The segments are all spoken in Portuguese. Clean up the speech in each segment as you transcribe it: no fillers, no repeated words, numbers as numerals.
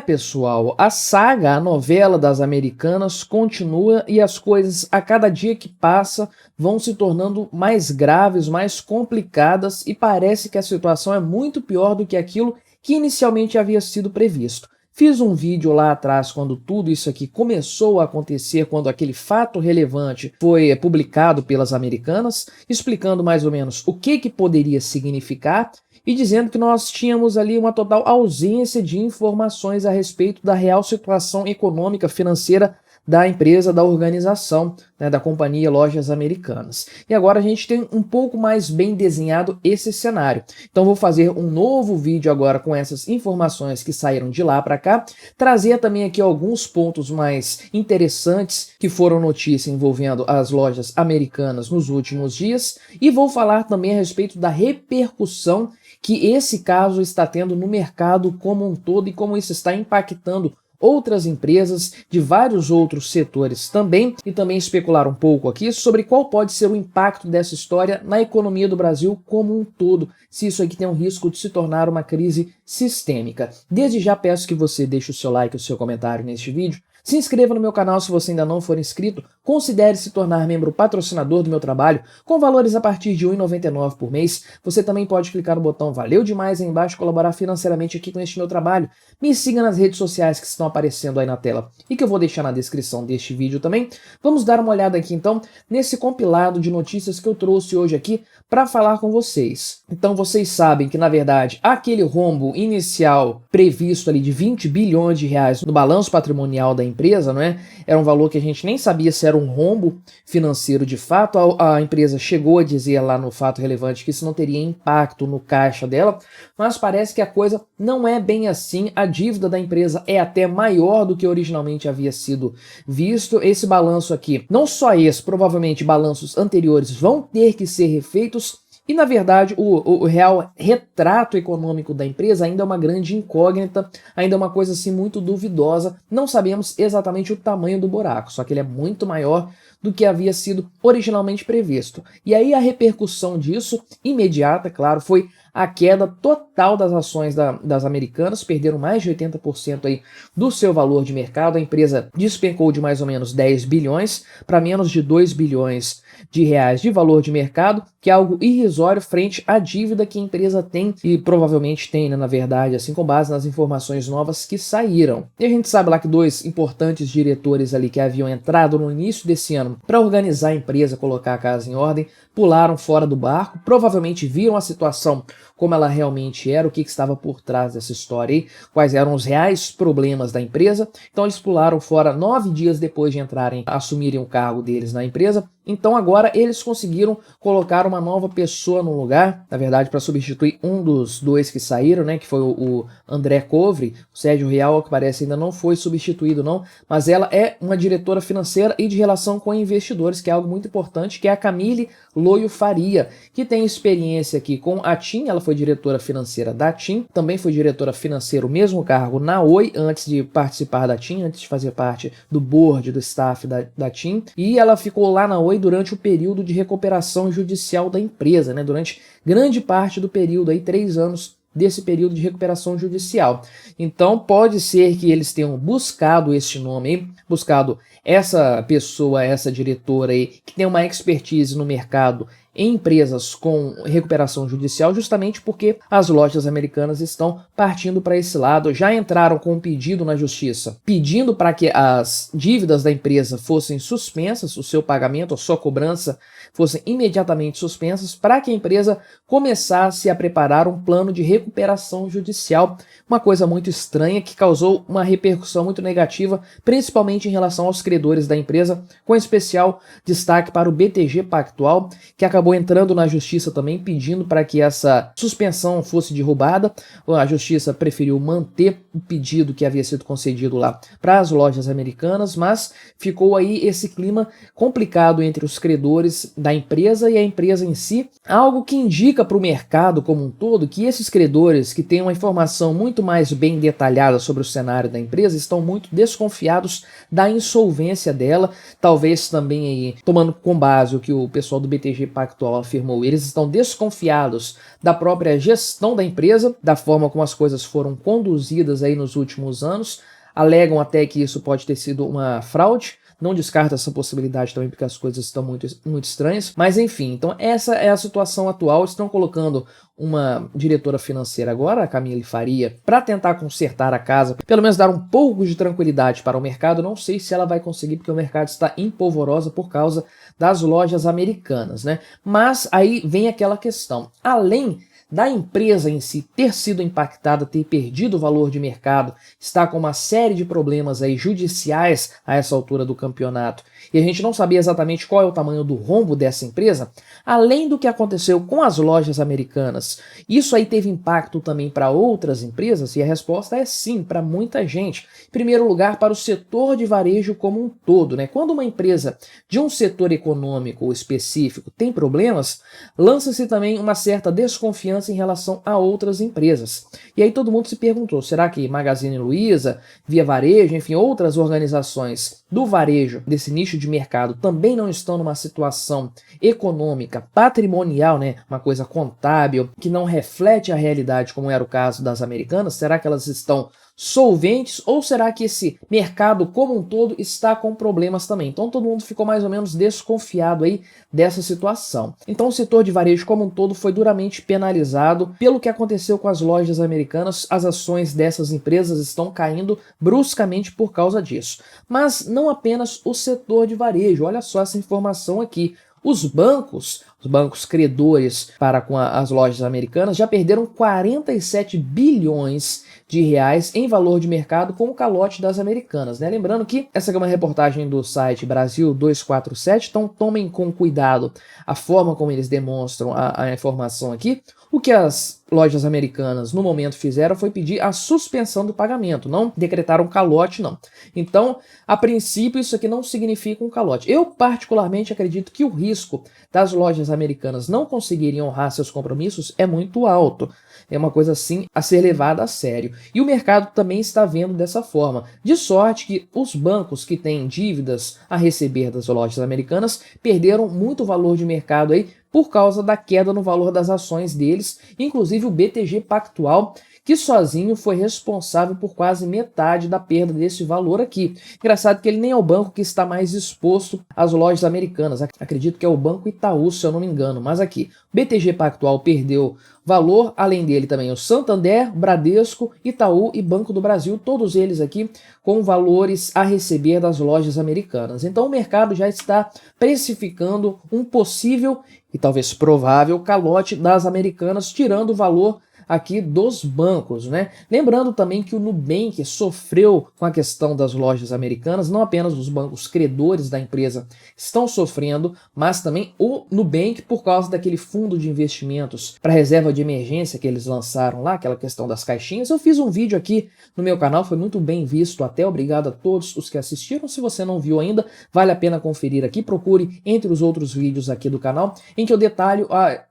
Pessoal, a saga, a novela das Americanas continua e as coisas a cada dia que passa vão se tornando mais graves, mais complicadas e parece que a situação é muito pior do que aquilo que inicialmente havia sido previsto. Fiz um vídeo lá atrás quando tudo isso aqui começou a acontecer, quando aquele fato relevante foi publicado pelas Americanas, explicando mais ou menos o que poderia significar e dizendo que nós tínhamos ali uma total ausência de informações a respeito da real situação econômica, financeira da empresa, da organização, né, da companhia Lojas Americanas. E agora a gente tem um pouco mais bem desenhado esse cenário. Então vou fazer um novo vídeo agora com essas informações que saíram de lá para cá, trazer também aqui alguns pontos mais interessantes que foram notícia envolvendo as lojas americanas nos últimos dias e vou falar também a respeito da repercussão que esse caso está tendo no mercado como um todo e como isso está impactando outras empresas de vários outros setores também, e também especular um pouco aqui sobre qual pode ser o impacto dessa história na economia do Brasil como um todo, se isso aqui tem um risco de se tornar uma crise sistêmica. Desde já peço que você deixe o seu like e o seu comentário neste vídeo, se inscreva no meu canal se você ainda não for inscrito, considere se tornar membro patrocinador do meu trabalho, com valores a partir de R$ 1,99 por mês. Você também pode clicar no botão Valeu Demais aí embaixo e colaborar financeiramente aqui com este meu trabalho. Me siga nas redes sociais que estão aparecendo aí na tela e que eu vou deixar na descrição deste vídeo também. Vamos dar uma olhada aqui então nesse compilado de notícias que eu trouxe hoje aqui para falar com vocês. Então vocês sabem que na verdade aquele rombo inicial previsto ali de 20 bilhões de reais no balanço patrimonial da empresa, não é? Era um valor que a gente nem sabia se era um rombo financeiro de fato. A empresa chegou a dizer lá no fato relevante que isso não teria impacto no caixa dela, mas parece que a coisa não é bem assim. A dívida da empresa é até maior do que originalmente havia sido visto. Esse balanço aqui, não só esse, provavelmente balanços anteriores vão ter que ser refeitos. E, na verdade, o real retrato econômico da empresa ainda é uma grande incógnita, ainda é uma coisa assim muito duvidosa. Não sabemos exatamente o tamanho do buraco, só que ele é muito maior do que havia sido originalmente previsto. E aí a repercussão disso, imediata, claro, foi a queda total das ações das Americanas, perderam mais de 80% aí do seu valor de mercado. A empresa despencou de mais ou menos 10 bilhões para menos de 2 bilhões de reais de valor de mercado, que é algo irrisório frente à dívida que a empresa tem e provavelmente tem, né, na verdade, assim, com base nas informações novas que saíram. E a gente sabe lá que dois importantes diretores ali que haviam entrado no início desse ano para organizar a empresa, colocar a casa em ordem, pularam fora do barco, provavelmente viram a situação como ela realmente era, o que estava por trás dessa história aí, quais eram os reais problemas da empresa. Então eles pularam fora 9 dias depois de entrarem, assumirem o cargo deles na empresa. Então agora eles conseguiram colocar uma nova pessoa no lugar, na verdade para substituir um dos dois que saíram, né, que foi o André Covre. O Sérgio Rial, que parece, ainda não foi substituído não, mas ela é uma diretora financeira e de relação com investidores, que é algo muito importante, que é a Camille Loio Faria, que tem experiência aqui com a TIM. Ela foi diretora financeira da TIM, também foi diretora financeira, o mesmo cargo na Oi, antes de participar da TIM, antes de fazer parte do board, do staff da TIM, e ela ficou lá na Oi durante o período de recuperação judicial da empresa, né, durante grande parte do período, aí 3 anos desse período de recuperação judicial. Então pode ser que eles tenham buscado este nome aí, buscado essa pessoa, essa diretora aí, que tem uma expertise no mercado em empresas com recuperação judicial, justamente porque as lojas americanas estão partindo para esse lado. Já entraram com um pedido na justiça, pedindo para que as dívidas da empresa fossem suspensas, o seu pagamento, a sua cobrança fossem imediatamente suspensas, para que a empresa começasse a preparar um plano de recuperação judicial. Uma coisa muito estranha que causou uma repercussão muito negativa, principalmente em relação aos credores da empresa, com especial destaque para o BTG Pactual, que acabou entrando na justiça também, pedindo para que essa suspensão fosse derrubada. A justiça preferiu manter o pedido que havia sido concedido lá para as lojas americanas, mas ficou aí esse clima complicado entre os credores da empresa e a empresa em si, algo que indica para o mercado como um todo que esses credores, que têm uma informação muito mais bem detalhada sobre o cenário da empresa, estão muito desconfiados da insolvência dela, talvez também aí tomando com base o que o pessoal do BTG Pactual Pactual afirmou, eles estão desconfiados da própria gestão da empresa, da forma como as coisas foram conduzidas aí nos últimos anos, alegam até que isso pode ter sido uma fraude. Não descarta essa possibilidade também, porque as coisas estão muito estranhas. Mas enfim, então essa é a situação atual. Estão colocando uma diretora financeira agora, a Camille Faria, para tentar consertar a casa, pelo menos dar um pouco de tranquilidade para o mercado. Não sei se ela vai conseguir, porque o mercado está em polvorosa por causa das lojas americanas, né? Mas aí vem aquela questão. Além da empresa em si ter sido impactada, ter perdido o valor de mercado, está com uma série de problemas aí judiciais a essa altura do campeonato, e a gente não sabia exatamente qual é o tamanho do rombo dessa empresa, além do que aconteceu com as lojas americanas, isso aí teve impacto também para outras empresas? E a resposta é sim, para muita gente. Em primeiro lugar, para o setor de varejo como um todo, né? Quando uma empresa de um setor econômico específico tem problemas, lança-se também uma certa desconfiança em relação a outras empresas. E aí todo mundo se perguntou, será que Magazine Luiza, Via Varejo, enfim, outras organizações do varejo, desse nicho de mercado, também não estão numa situação econômica, patrimonial, né, uma coisa contábil, que não reflete a realidade como era o caso das americanas? Será que elas estão solventes ou será que esse mercado como um todo está com problemas também? Então todo mundo ficou mais ou menos desconfiado aí dessa situação. Então o setor de varejo como um todo foi duramente penalizado pelo que aconteceu com as lojas americanas. As ações dessas empresas estão caindo bruscamente por causa disso. Mas não apenas o setor de varejo, olha só essa informação aqui. Os bancos credores para com as lojas americanas já perderam 47 bilhões de reais em valor de mercado com o calote das americanas, né? Lembrando que essa é uma reportagem do site Brasil 247, então tomem com cuidado a forma como eles demonstram a informação aqui. O que as lojas americanas no momento fizeram foi pedir a suspensão do pagamento, não decretaram calote não. Então, a princípio isso aqui não significa um calote. Eu particularmente acredito que o risco das lojas americanas não conseguirem honrar seus compromissos é muito alto. É uma coisa assim a ser levada a sério. E o mercado também está vendo dessa forma. De sorte que os bancos que têm dívidas a receber das lojas americanas perderam muito valor de mercado aí por causa da queda no valor das ações deles, inclusive o BTG Pactual, que sozinho foi responsável por quase metade da perda desse valor aqui. Engraçado que ele nem é o banco que está mais exposto às lojas americanas. Acredito que é o Banco Itaú, se eu não me engano. Mas aqui, o BTG Pactual perdeu valor, além dele também o Santander, Bradesco, Itaú e Banco do Brasil, todos eles aqui com valores a receber das lojas americanas. Então o mercado já está precificando um possível e talvez provável calote das americanas, tirando o valor aqui dos bancos, né? Lembrando também que o Nubank sofreu com a questão das lojas americanas, não apenas os bancos credores da empresa estão sofrendo, mas também o Nubank por causa daquele fundo de investimentos para reserva de emergência que eles lançaram lá, aquela questão das caixinhas. Eu fiz um vídeo aqui no meu canal, foi muito bem visto até, obrigado a todos os que assistiram. Se você não viu ainda, vale a pena conferir aqui, procure entre os outros vídeos aqui do canal, em que eu detalho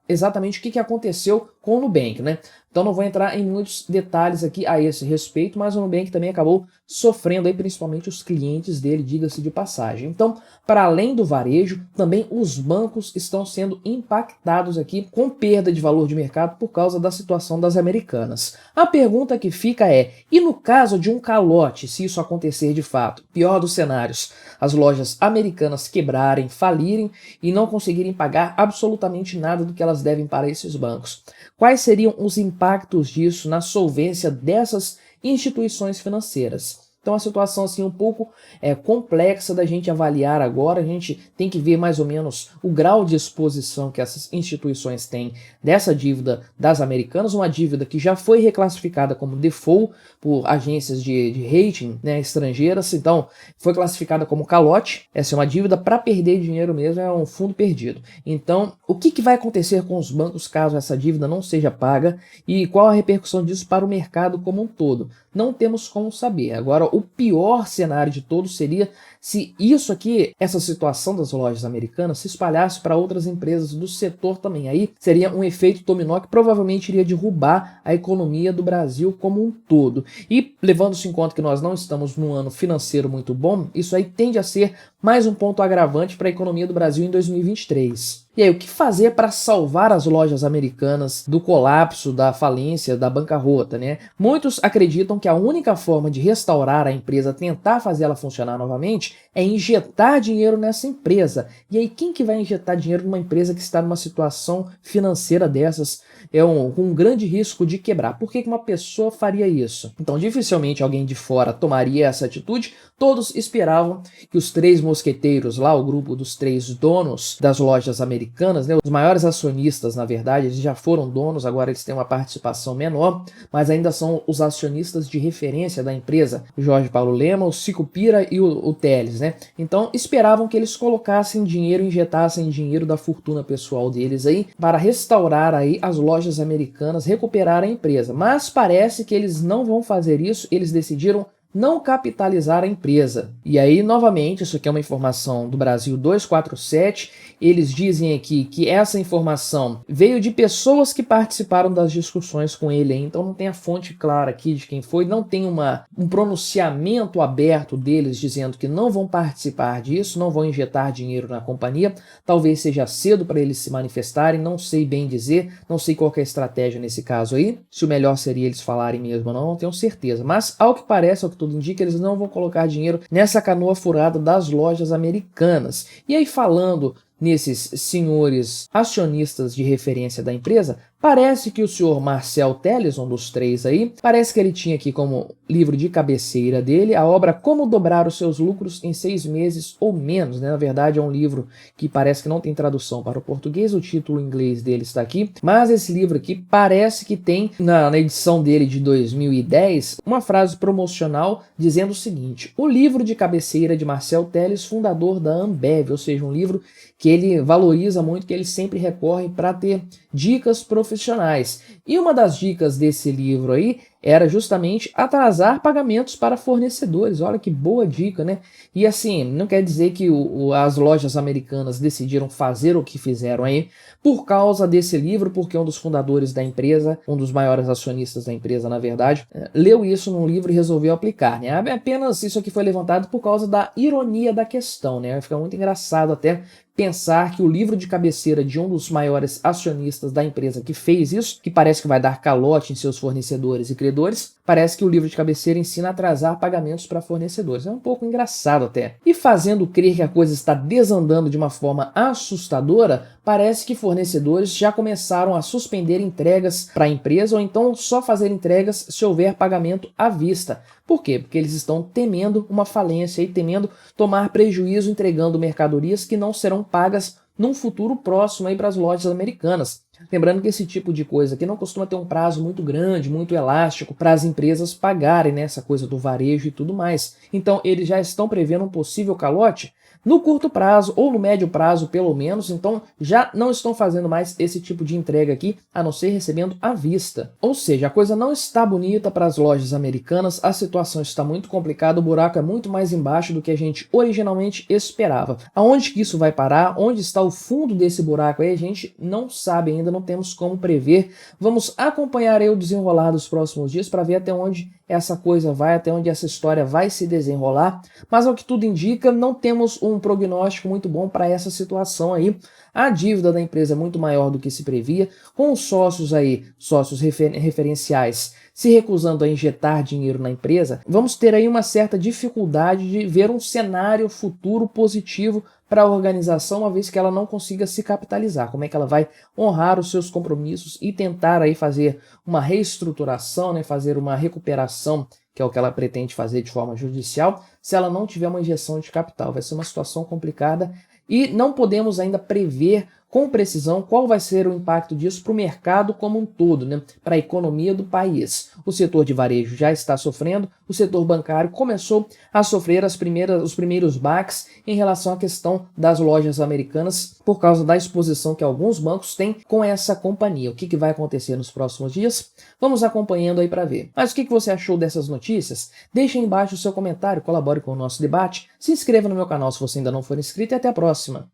exatamente o que aconteceu com o Nubank, né? Então não vou entrar em muitos detalhes aqui a esse respeito, mas o Nubank também acabou sofrendo aí, principalmente os clientes dele, diga-se de passagem. Então, para além do varejo, também os bancos estão sendo impactados aqui com perda de valor de mercado por causa da situação das americanas. A pergunta que fica é, e no caso de um calote, se isso acontecer de fato, pior dos cenários, as lojas americanas quebrarem, falirem e não conseguirem pagar absolutamente nada do que elas devem para esses bancos, quais seriam os impactos disso na solvência dessas instituições financeiras? Então a situação assim um pouco complexa da gente avaliar agora. A gente tem que ver mais ou menos o grau de exposição que essas instituições têm dessa dívida das americanas, uma dívida que já foi reclassificada como default por agências de rating, né, estrangeiras. Então foi classificada como calote. Essa é uma dívida para perder dinheiro mesmo, é um fundo perdido. Então o que vai acontecer com os bancos caso essa dívida não seja paga e qual a repercussão disso para o mercado como um todo? Não temos como saber. Agora, o pior cenário de todos seria se isso aqui, essa situação das lojas americanas, se espalhasse para outras empresas do setor também. Aí seria um efeito dominó que provavelmente iria derrubar a economia do Brasil como um todo. E levando-se em conta que nós não estamos num ano financeiro muito bom, isso aí tende a ser mais um ponto agravante para a economia do Brasil em 2023. E aí, o que fazer para salvar as lojas americanas do colapso, da falência, da bancarrota, né? Muitos acreditam que a única forma de restaurar a empresa, tentar fazer ela funcionar novamente, é injetar dinheiro nessa empresa. E aí, quem que vai injetar dinheiro numa empresa que está numa situação financeira dessas, com um grande risco de quebrar? Por que que uma pessoa faria isso? Então, dificilmente alguém de fora tomaria essa atitude. Todos esperavam que os três mosqueteiros lá, o grupo dos três donos das lojas americanas, né, os maiores acionistas, na verdade, eles já foram donos, agora eles têm uma participação menor, mas ainda são os acionistas de referência da empresa, o Jorge Paulo Lema, o Sicupira e o Teles, né? Então esperavam que eles colocassem dinheiro, injetassem dinheiro da fortuna pessoal deles aí para restaurar aí as lojas americanas, recuperar a empresa. Mas parece que eles não vão fazer isso, eles decidiram não capitalizar a empresa. E aí, novamente, isso aqui é uma informação do Brasil 247, eles dizem aqui que essa informação veio de pessoas que participaram das discussões com ele, então não tem a fonte clara aqui de quem foi, não tem um pronunciamento aberto deles dizendo que não vão participar disso, não vão injetar dinheiro na companhia, talvez seja cedo para eles se manifestarem, não sei bem dizer, não sei qual que é a estratégia nesse caso aí, se o melhor seria eles falarem mesmo ou não, não tenho certeza, mas ao que parece, ao que tudo indica, eles não vão colocar dinheiro nessa canoa furada das lojas americanas. E aí, falando nesses senhores acionistas de referência da empresa, parece que o senhor Marcel Teles, um dos três aí, parece que ele tinha aqui como livro de cabeceira dele a obra Como Dobrar os Seus Lucros em 6 Meses ou Menos, né? Na verdade é um livro que parece que não tem tradução para o português, o título em inglês dele está aqui, mas esse livro aqui parece que tem, na edição dele de 2010, uma frase promocional dizendo o seguinte: o livro de cabeceira de Marcel Teles, fundador da Ambev, ou seja, um livro que ele valoriza muito, que ele sempre recorre para ter dicas profissionais. E uma das dicas desse livro aí era justamente atrasar pagamentos para fornecedores. Olha que boa dica, né? E assim, não quer dizer que as lojas americanas decidiram fazer o que fizeram aí por causa desse livro, porque um dos fundadores da empresa, um dos maiores acionistas da empresa, na verdade, leu isso num livro e resolveu aplicar, né? Apenas isso aqui foi levantado por causa da ironia da questão, né? Fica muito engraçado até pensar que o livro de cabeceira de um dos maiores acionistas da empresa que fez isso, que parece que vai dar calote em seus fornecedores e credores, parece que o livro de cabeceira ensina a atrasar pagamentos para fornecedores. É um pouco engraçado até. E fazendo crer que a coisa está desandando de uma forma assustadora, parece que fornecedores já começaram a suspender entregas para a empresa ou então só fazer entregas se houver pagamento à vista. Por quê? Porque eles estão temendo uma falência e temendo tomar prejuízo entregando mercadorias que não serão pagas num futuro próximo aí para as lojas americanas. Lembrando que esse tipo de coisa aqui não costuma ter um prazo muito grande, muito elástico para as empresas pagarem, né, essa coisa do varejo e tudo mais. Então eles já estão prevendo um possível calote no curto prazo ou no médio prazo pelo menos, então já não estão fazendo mais esse tipo de entrega aqui, a não ser recebendo à vista. Ou seja, a coisa não está bonita para as lojas americanas, a situação está muito complicada, o buraco é muito mais embaixo do que a gente originalmente esperava. Aonde que isso vai parar? Onde está o fundo desse buraco aí? A gente não sabe ainda, não temos como prever. Vamos acompanhar aí o desenrolar dos próximos dias para ver até onde essa coisa vai, até onde essa história vai se desenrolar, mas ao que tudo indica, não temos um prognóstico muito bom para essa situação aí. A dívida da empresa é muito maior do que se previa, com os sócios aí, sócios referenciais, se recusando a injetar dinheiro na empresa, vamos ter aí uma certa dificuldade de ver um cenário futuro positivo para a organização, uma vez que ela não consiga se capitalizar. Como é que ela vai honrar os seus compromissos e tentar aí fazer uma reestruturação, né, fazer uma recuperação, que é o que ela pretende fazer de forma judicial, se ela não tiver uma injeção de capital. Vai ser uma situação complicada e não podemos ainda prever com precisão qual vai ser o impacto disso para o mercado como um todo, né? Para a economia do país. O setor de varejo já está sofrendo, o setor bancário começou a sofrer os primeiros baques em relação à questão das lojas americanas por causa da exposição que alguns bancos têm com essa companhia. O que vai acontecer nos próximos dias? Vamos acompanhando aí para ver. Mas o que você achou dessas notícias? Deixe aí embaixo o seu comentário, colabore com o nosso debate, se inscreva no meu canal se você ainda não for inscrito e até a próxima.